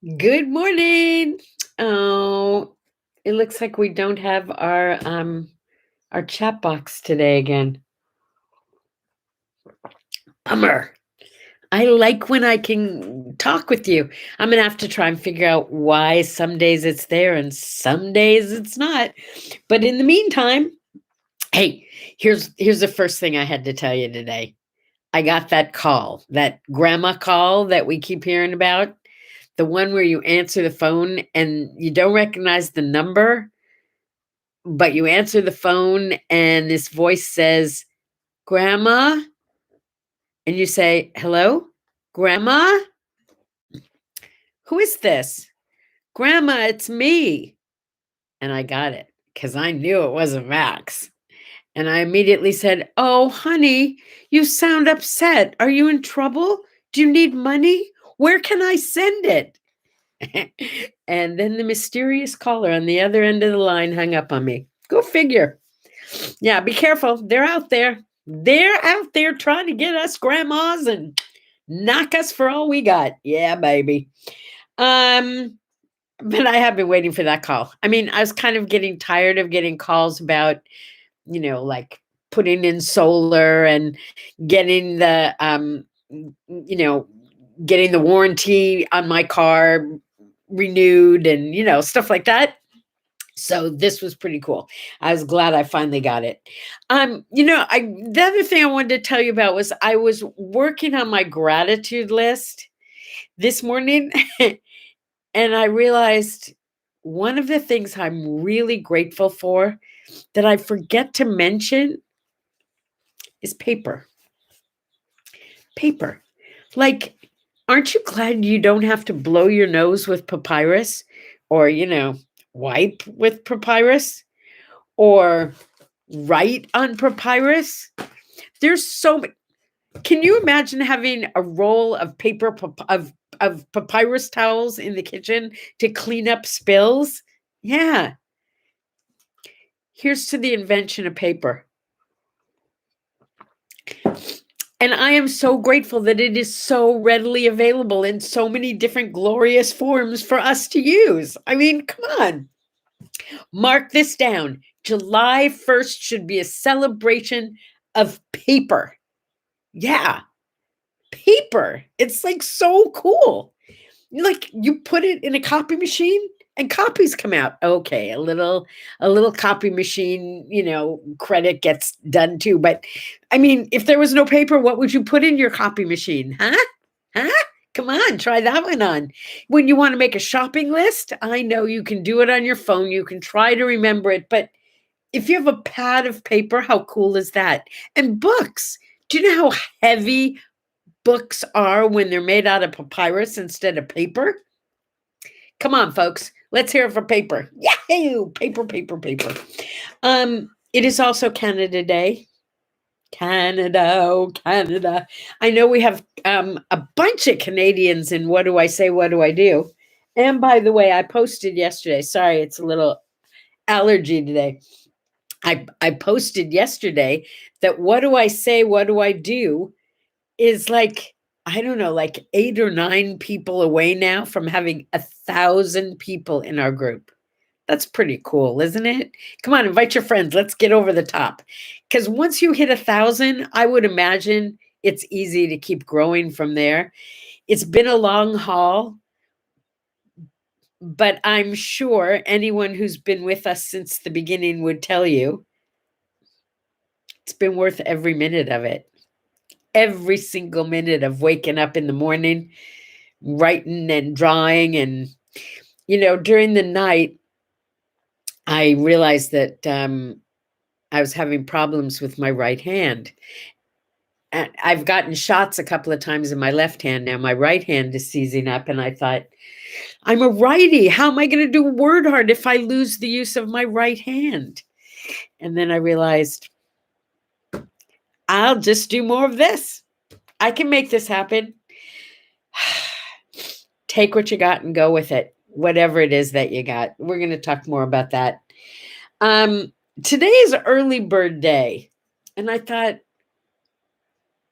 Good morning. Oh, it looks like we don't have our chat box today again. Bummer. I like when I can talk with you. I'm gonna have to try and figure out why some days it's there and some days it's not. But in the meantime, hey, here's the first thing I had to tell you today. I got that call, that grandma call that we keep hearing about. The one where you answer the phone and you don't recognize the number, but you answer the phone and this voice says, "Grandma?" And you say, "Hello? Grandma? Who is this?" "Grandma, it's me." And I got it because I knew it wasn't Max. And I immediately said, "Oh, honey, you sound upset. Are you in trouble? Do you need money? Where can I send it?" And then the mysterious caller on the other end of the line hung up on me. Go figure. Yeah, be careful. They're out there. They're out there trying to get us grandmas and knock us for all we got. Yeah, baby. Um, but I have been waiting for that call. I mean, I was kind of getting tired of getting calls about, like putting in solar and getting the you know, getting the warranty on my car renewed and, stuff like that. So this was pretty cool. I was glad I finally got it. The other thing I wanted to tell you about was I was working on my gratitude list this morning and I realized one of the things I'm really grateful for that I forget to mention is paper. Paper. Like, aren't you glad you don't have to blow your nose with papyrus or, wipe with papyrus or write on papyrus? There's so many. Can you imagine having a roll of paper of papyrus towels in the kitchen to clean up spills? Yeah. Here's to the invention of paper. And I am so grateful that it is so readily available in so many different glorious forms for us to use. I mean, come on. Mark this down. July 1st should be a celebration of paper. Yeah, paper. It's like so cool. Like you put it in a copy machine and copies come out. Okay, a little copy machine, credit gets done too. But I mean, if there was no paper, what would you put in your copy machine? Huh? Huh? Come on, try that one on. When you want to make a shopping list, I know you can do it on your phone. You can try to remember it, but if you have a pad of paper, how cool is that? And books. Do you know how heavy books are when they're made out of papyrus instead of paper? Come on, folks. Let's hear it for paper. Yahoo! Paper, paper, paper. It is also Canada Day. Canada, oh Canada. I know we have a bunch of Canadians in What Do I Say, What Do I Do? And by the way, I posted yesterday. Sorry, it's a little allergy today. I posted yesterday that What Do I Say, What Do I Do is like, I don't know, like 8 or 9 people away now from having 1,000 people in our group. That's pretty cool, isn't it? Come on, invite your friends. Let's get over the top. Because once you hit 1,000, I would imagine it's easy to keep growing from there. It's been a long haul, but I'm sure anyone who's been with us since the beginning would tell you it's been worth every minute of it. Every single minute of waking up in the morning, writing and drawing. And, during the night, I realized that I was having problems with my right hand. And I've gotten shots a couple of times in my left hand. Now my right hand is seizing up. And I thought, I'm a righty. How am I going to do word art if I lose the use of my right hand? And then I realized, I'll just do more of this. I can make this happen. Take what you got and go with it, whatever it is that you got. We're going to talk more about that. Today is early bird day. And I thought,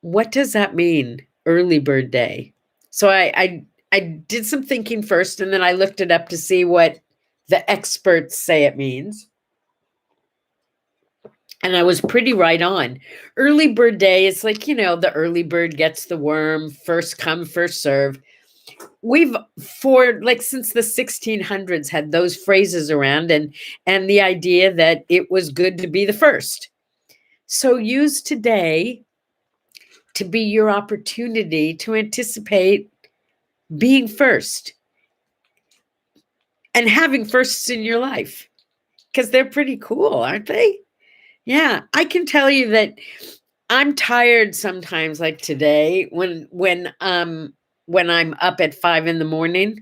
what does that mean? Early bird day. So I I did some thinking first, and then I looked it up to see what the experts say it means. And I was pretty right on. Early bird day is like, the early bird gets the worm, first come, first serve. We've since the 1600s had those phrases around, and the idea that it was good to be the first. So use today to be your opportunity to anticipate being first and having firsts in your life, because they're pretty cool, aren't they? Yeah, I can tell you that I'm tired sometimes, like today, when I'm up at 5 a.m.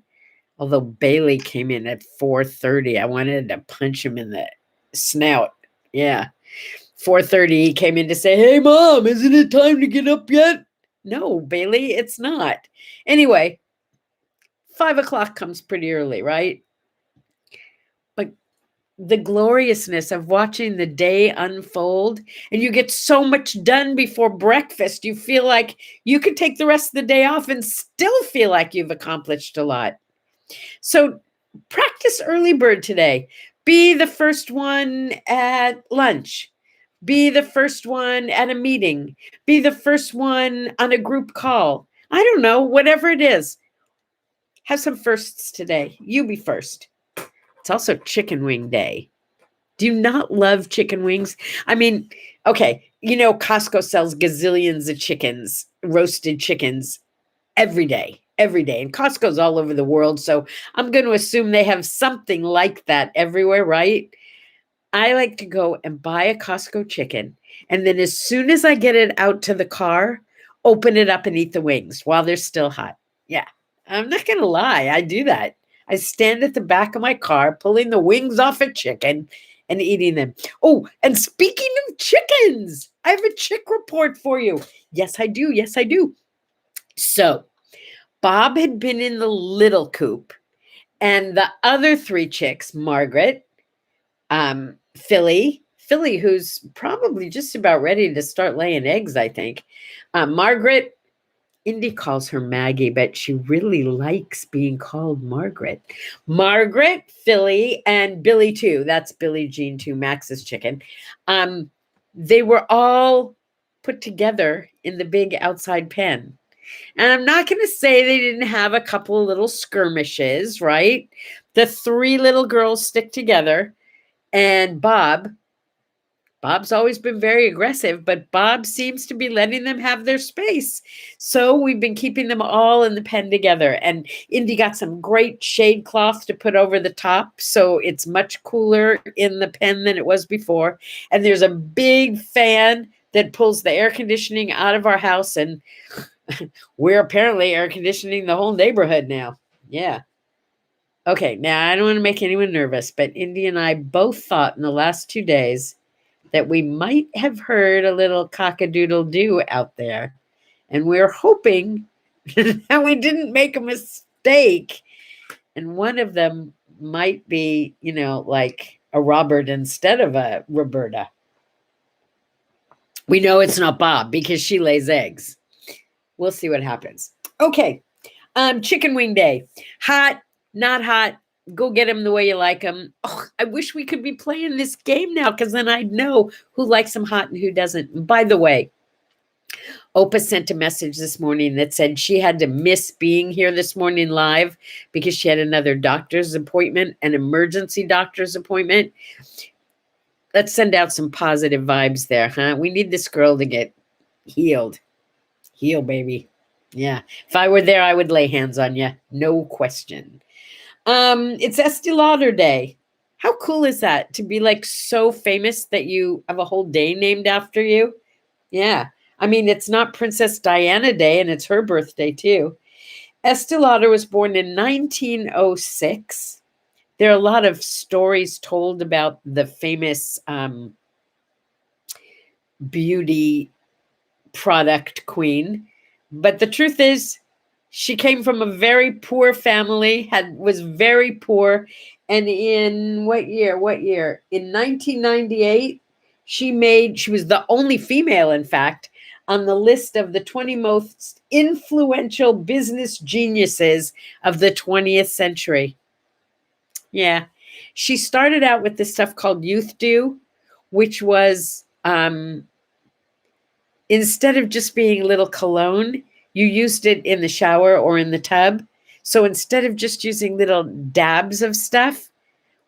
Although Bailey came in at 4:30, I wanted to punch him in the snout. Yeah, 4:30, he came in to say, "Hey, Mom, isn't it time to get up yet?" No, Bailey, it's not. Anyway, 5 o'clock comes pretty early, right? But the gloriousness of watching the day unfold, and you get so much done before breakfast, you feel like you could take the rest of the day off and still feel like you've accomplished a lot. So practice early bird today. Be the first one at lunch. Be the first one at a meeting. Be the first one on a group call. I don't know, whatever it is. Have some firsts today. You be first. It's also chicken wing day. Do you not love chicken wings? I mean, okay, Costco sells gazillions of chickens, roasted chickens, every day. And Costco's all over the world. So I'm going to assume they have something like that everywhere, right? I like to go and buy a Costco chicken. And then as soon as I get it out to the car, open it up and eat the wings while they're still hot. Yeah, I'm not going to lie. I do that. I stand at the back of my car, pulling the wings off a chicken and eating them. Oh, and speaking of chickens, I have a chick report for you. Yes, I do. Yes, I do. So Bob had been in the little coop, and the other 3 chicks, Margaret, Philly, who's probably just about ready to start laying eggs, I think. Margaret, Indy calls her Maggie, but she really likes being called Margaret. Margaret, Philly, and Billy too. That's Billie Jean too, Max's chicken. They were all put together in the big outside pen. And I'm not going to say they didn't have a couple of little skirmishes, right? The 3 little girls stick together, and Bob's always been very aggressive, but Bob seems to be letting them have their space. So we've been keeping them all in the pen together. And Indy got some great shade cloth to put over the top, so it's much cooler in the pen than it was before. And there's a big fan that pulls the air conditioning out of our house, and we're apparently air conditioning the whole neighborhood now. Yeah. Okay, now I don't want to make anyone nervous, but Indy and I both thought in the last 2 days that we might have heard a little cock-a-doodle-doo out there. And we're hoping that we didn't make a mistake. And one of them might be, like a Robert instead of a Roberta. We know it's not Bob because she lays eggs. We'll see what happens. Okay. Chicken wing day. Hot, not hot. Go get them the way you like them. Oh, I wish we could be playing this game now, because then I'd know who likes them hot and who doesn't. And by the way, Opa sent a message this morning that said she had to miss being here this morning live because she had another doctor's appointment, an emergency doctor's appointment. Let's send out some positive vibes there, huh? We need this girl to get healed. Heal, baby. Yeah. If I were there, I would lay hands on you. No question. It's Estee Lauder Day. How cool is that to be like so famous that you have a whole day named after you? Yeah. I mean, it's not Princess Diana Day, and it's her birthday too. Estee Lauder was born in 1906. There are a lot of stories told about the famous beauty product queen. But the truth is, she came from a very poor family, was very poor. And in what year? In 1998, she was the only female, in fact, on the list of the 20 most influential business geniuses of the 20th century. Yeah. She started out with this stuff called Youth Dew, which was instead of just being a little cologne, you used it in the shower or in the tub. So instead of just using little dabs of stuff,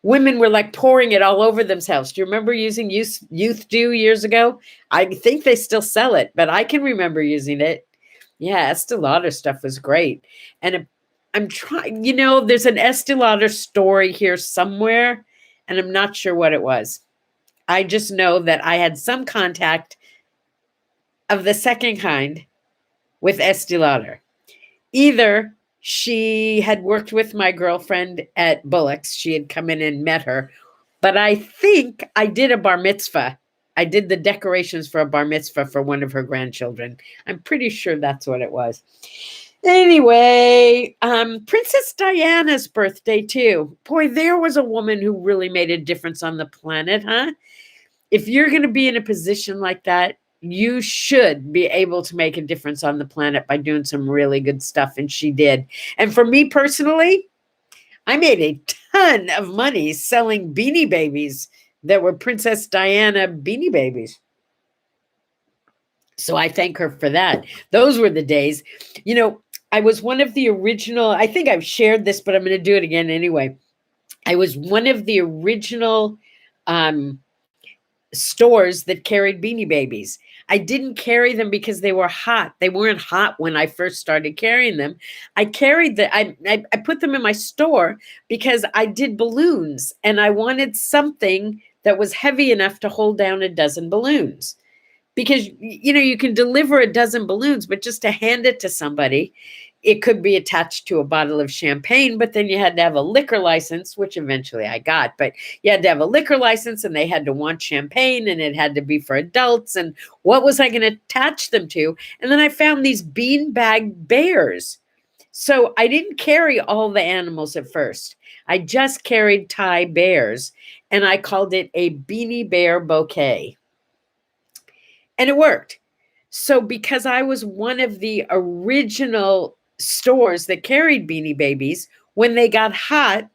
women were like pouring it all over themselves. Do you remember using Youth Dew years ago? I think they still sell it, but I can remember using it. Yeah, Estee Lauder stuff was great. And I'm trying, there's an Estee Lauder story here somewhere, and I'm not sure what it was. I just know that I had some contact of the second kind with Estee Lauder. Either she had worked with my girlfriend at Bullock's, she had come in and met her, but I think I did a bar mitzvah. I did the decorations for a bar mitzvah for one of her grandchildren. I'm pretty sure that's what it was. Anyway, Princess Diana's birthday too. Boy, there was a woman who really made a difference on the planet, huh? If you're going to be in a position like that, you should be able to make a difference on the planet by doing some really good stuff. And she did. And for me personally, I made a ton of money selling Beanie Babies that were Princess Diana Beanie Babies. So I thank her for that. Those were the days. I was one of the original, I think I've shared this, but I'm going to do it again anyway. I was one of the original stores that carried Beanie Babies. I didn't carry them because they were hot. They weren't hot when I first started carrying them. I carried I put them in my store because I did balloons and I wanted something that was heavy enough to hold down a dozen balloons. Because, you can deliver a dozen balloons, but just to hand it to somebody, it could be attached to a bottle of champagne, but then you had to have a liquor license, which eventually I got. But you had to have a liquor license and they had to want champagne and it had to be for adults. And what was I going to attach them to? And then I found these beanbag bears. So I didn't carry all the animals at first. I just carried Thai bears and I called it a beanie bear bouquet. And it worked. So because I was one of the original stores that carried Beanie Babies, when they got hot,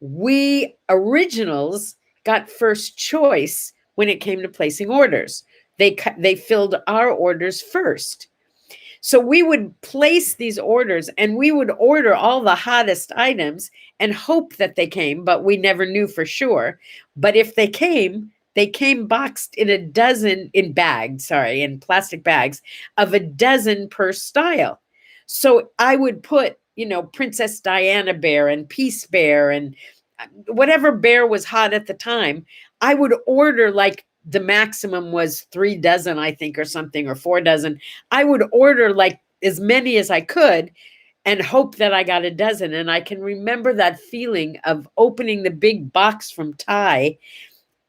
we originals got first choice when it came to placing orders. They filled our orders first. So we would place these orders and we would order all the hottest items and hope that they came, but we never knew for sure. But if they came boxed in in plastic bags of a dozen per style. So I would put, Princess Diana bear and Peace bear and whatever bear was hot at the time. I would order like the maximum was 3 dozen, I think, or something, or 4 dozen. I would order like as many as I could and hope that I got a dozen. And I can remember that feeling of opening the big box from Thai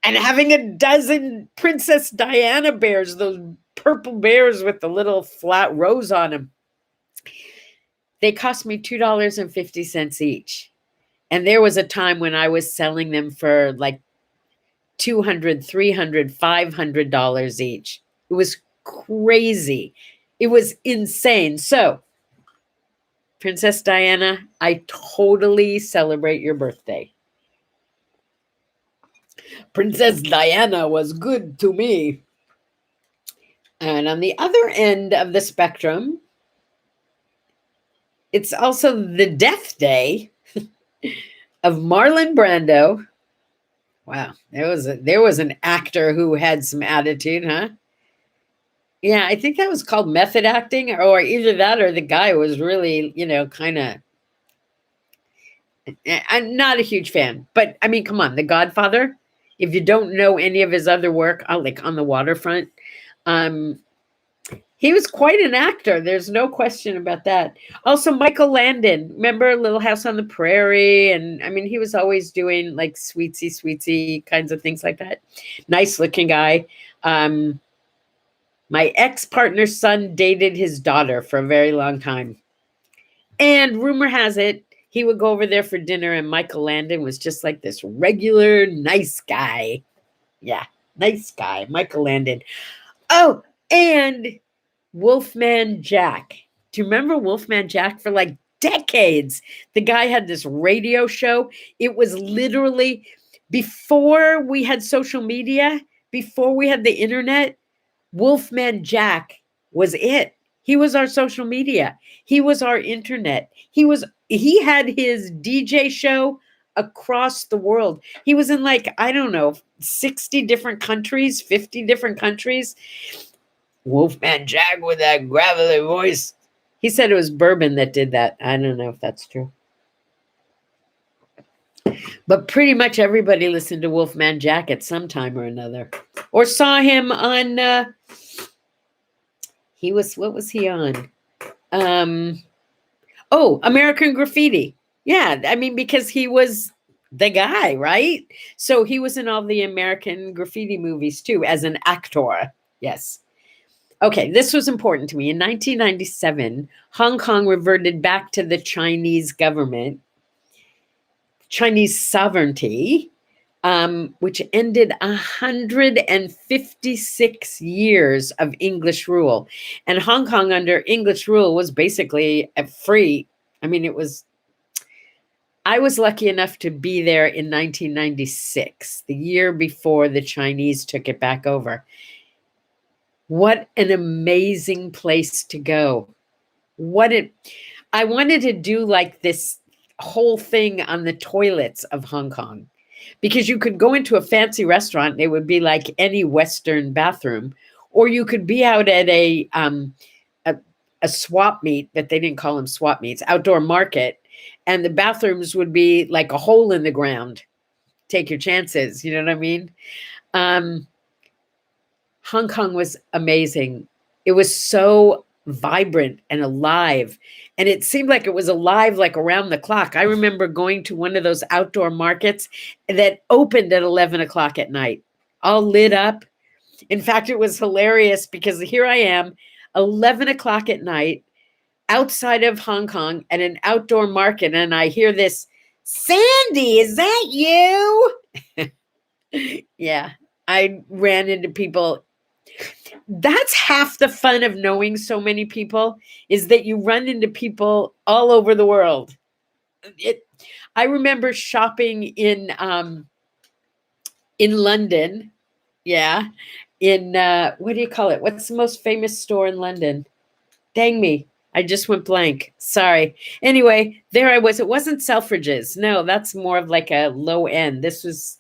and having a dozen Princess Diana bears, those purple bears with the little flat rose on them. They cost me $2.50 each. And there was a time when I was selling them for like $200, $300, $500 each. It was crazy. It was insane. So, Princess Diana, I totally celebrate your birthday. Princess Diana was good to me. And on the other end of the spectrum, it's also the death day of Marlon Brando. Wow, there was an actor who had some attitude, huh? Yeah, I think that was called method acting, or either that or the guy was really, kind of. I'm not a huge fan, but I mean, come on, The Godfather. If you don't know any of his other work, like On the Waterfront, he was quite an actor. There's no question about that. Also, Michael Landon, remember Little House on the Prairie? And I mean, he was always doing like sweetsy kinds of things like that. Nice looking guy. My ex-partner's son dated his daughter for a very long time. And rumor has it, he would go over there for dinner and Michael Landon was just like this regular nice guy. Yeah, nice guy, Michael Landon. Oh, and Wolfman Jack. Do you remember Wolfman Jack? For like decades, the guy had this radio show. It was literally before we had social media, before we had the internet. Wolfman Jack was it. He was our social media. He was our internet. He had his DJ show across the world. He was in like, I don't know, 60 different countries, 50 different countries. Wolfman Jack with that gravelly voice. He said it was bourbon that did that. I don't know if that's true. But pretty much everybody listened to Wolfman Jack at some time or another. Or saw him on what was he on? American Graffiti. Yeah, I mean, because he was the guy, right? So he was in all the American Graffiti movies too, as an actor. Yes. Okay, this was important to me. In 1997, Hong Kong reverted back to the Chinese government, Chinese sovereignty, which ended 156 years of English rule. And Hong Kong under English rule was basically free. I mean, I was lucky enough to be there in 1996, the year before the Chinese took it back over. What an amazing place to go. I wanted to do like this whole thing on the toilets of Hong Kong, because you could go into a fancy restaurant and it would be like any Western bathroom, or you could be out at a swap meet, but they didn't call them swap meets, outdoor market, and the bathrooms would be like a hole in the ground. Take your chances, you know what I mean? Hong Kong was amazing. It was so vibrant and alive. And it seemed like it was alive like around the clock. I remember going to one of those outdoor markets that opened at 11 o'clock at night, all lit up. In fact, it was hilarious because here I am, 11 o'clock at night, outside of Hong Kong at an outdoor market. And I hear this, "Sandy, is that you?" Yeah, I ran into people. That's half the fun of knowing so many people, is that you run into people all over the world. I remember shopping in London. Yeah. In what do you call it? What's the most famous store in London? Dang me. I just went blank. Sorry. Anyway, there I was. It wasn't Selfridges. No, that's more of like a low end. This was,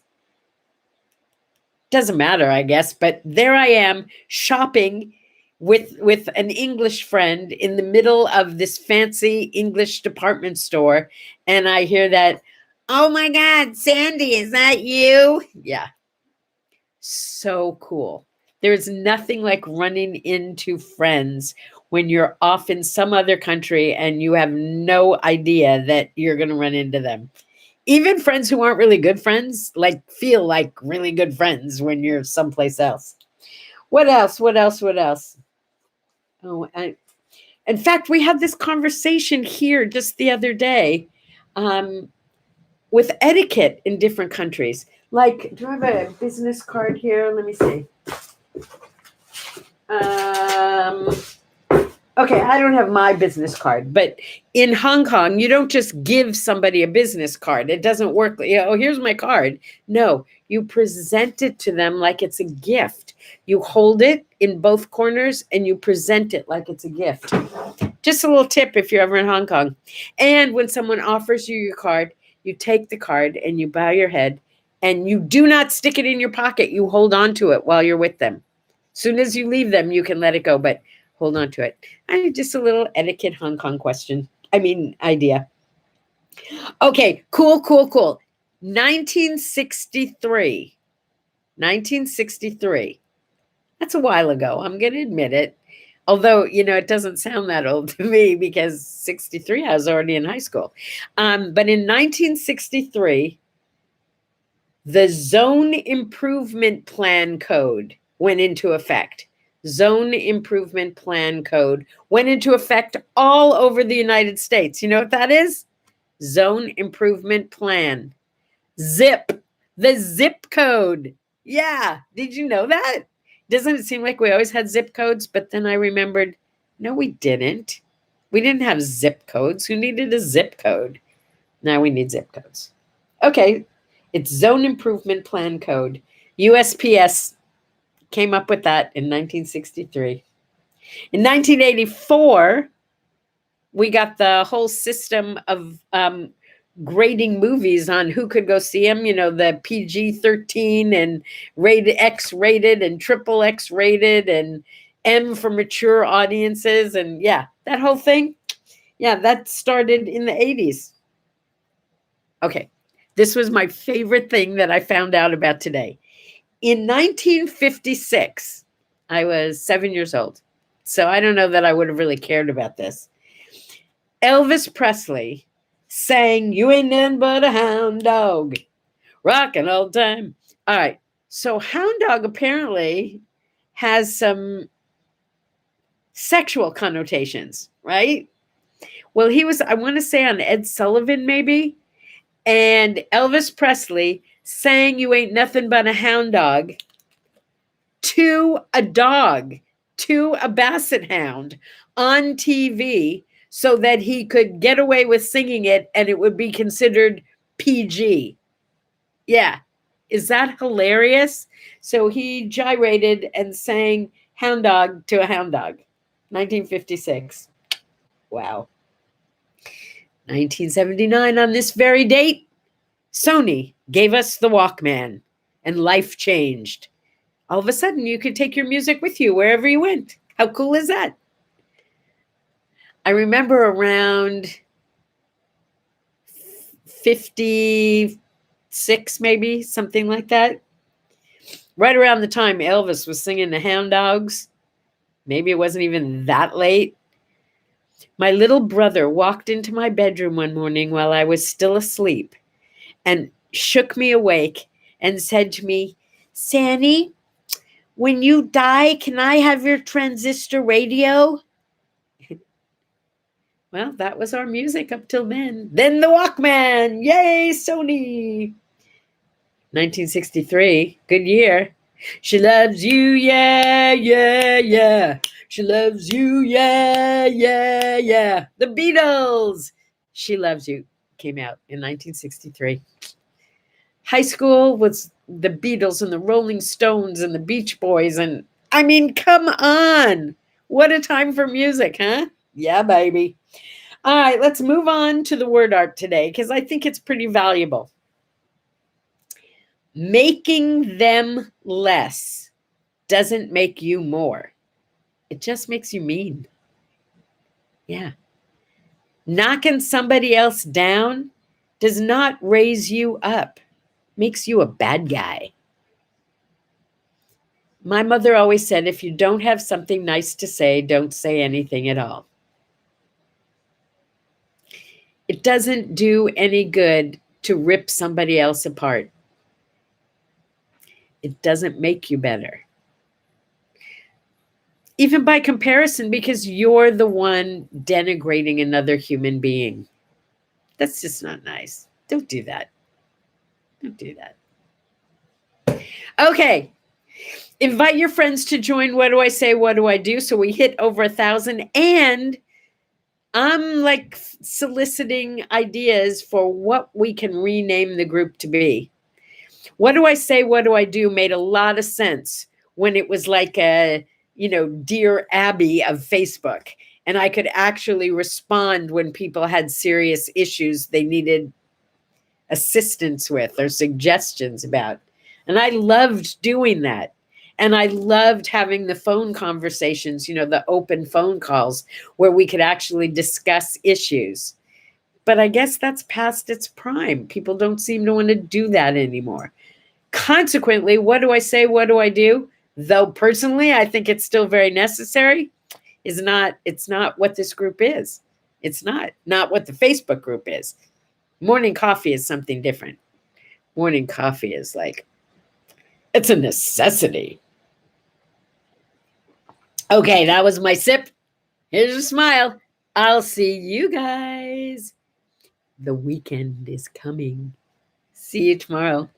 doesn't matter, I guess, but there I am shopping with an English friend in the middle of this fancy English department store, and I hear that, "Oh my God, Sandy, is that you?" Yeah. So cool. There's nothing like running into friends when you're off in some other country and you have no idea that you're going to run into them. Even friends who aren't really good friends, like, feel like really good friends when you're someplace else. What else? Oh, in fact, we had this conversation here just the other day, with etiquette in different countries. Like, do I have a business card here? Let me see. Okay, I don't have my business card, but in Hong Kong, you don't just give somebody a business card. It doesn't work. Oh, here's my card. No, you present it to them like it's a gift. You hold it in both corners and you present it like it's a gift. Just a little tip if you're ever in Hong Kong. And when someone offers you your card, you take the card and you bow your head, and you do not stick it in your pocket. You hold on to it while you're with them. As soon as you leave them, you can let it go, but hold on to it. Just a little etiquette Hong Kong idea. Okay, cool. 1963. That's a while ago. I'm going to admit it. Although, it doesn't sound that old to me, because 63, I was already in high school. But in 1963, the Zone Improvement Plan Code went into effect. Zone Improvement Plan Code went into effect all over the United States. You know what that is? Zone Improvement Plan. ZIP. The zip code. Yeah. Did you know that? Doesn't it seem like we always had zip codes? But then I remembered No, we didn't. We didn't have zip codes. Who needed a zip code? Now we need zip codes. Okay, it's Zone Improvement Plan Code. USPS came up with that in 1963. In 1984, we got the whole system of grading movies on who could go see them, the PG-13 and rated X rated and triple X rated and M for mature audiences. And yeah, that whole thing. Yeah, that started in the 80s. Okay, this was my favorite thing that I found out about today. In 1956, I was 7 years old. So I don't know that I would have really cared about this. Elvis Presley sang "You Ain't Nothing But a Hound Dog, Rockin' All the Time." All right. So hound dog apparently has some sexual connotations, right? Well, he was, I want to say, on Ed Sullivan, maybe. And Elvis Presley sang "You Ain't Nothing But a Hound Dog" to a dog, to a basset hound on TV so that he could get away with singing it and it would be considered PG. Yeah. Is that hilarious? So he gyrated and sang "Hound Dog" to a hound dog. 1956. Wow. 1979, on this very date, Sony gave us the Walkman and life changed. All of a sudden, you could take your music with you wherever you went. How cool is that? I remember around 56, maybe, something like that. Right around the time Elvis was singing the Hound Dogs, maybe it wasn't even that late, my little brother walked into my bedroom one morning while I was still asleep and shook me awake and said to me, "Sandy, when you die, can I have your transistor radio?" Well, that was our music up till then. Then the Walkman. Yay, Sony. 1963. Good year. She loves you, yeah, yeah, yeah. She loves you, yeah, yeah, yeah. The Beatles. She Loves You came out in 1963. High school was the Beatles and the Rolling Stones and the Beach Boys. And I mean, come on. What a time for music, huh? Yeah, baby. All right, let's move on to the word art today because I think it's pretty valuable. Making them less doesn't make you more. It just makes you mean. Yeah. Knocking somebody else down does not raise you up. Makes you a bad guy. My mother always said, if you don't have something nice to say, don't say anything at all. It doesn't do any good to rip somebody else apart. It doesn't make you better. Even by comparison, because you're the one denigrating another human being. That's just not nice. Don't do that. Don't do that. Okay. Invite your friends to join What Do I Say, What Do I Do? So we hit over 1,000. And I'm like soliciting ideas for what we can rename the group to be. What Do I Say, What Do I Do made a lot of sense when it was like a, Dear Abby of Facebook. And I could actually respond when people had serious issues they needed assistance with or suggestions about. And I loved doing that. And I loved having the phone conversations, the open phone calls where we could actually discuss issues. But I guess that's past its prime. People don't seem to want to do that anymore. Consequently, what do I say? What do I do? Though personally, I think it's still very necessary. It's not what this group is. It's not what the Facebook group is. Morning coffee is something different. Morning coffee is like, it's a necessity. Okay, that was my sip. Here's a smile. I'll see you guys. The weekend is coming. See you tomorrow.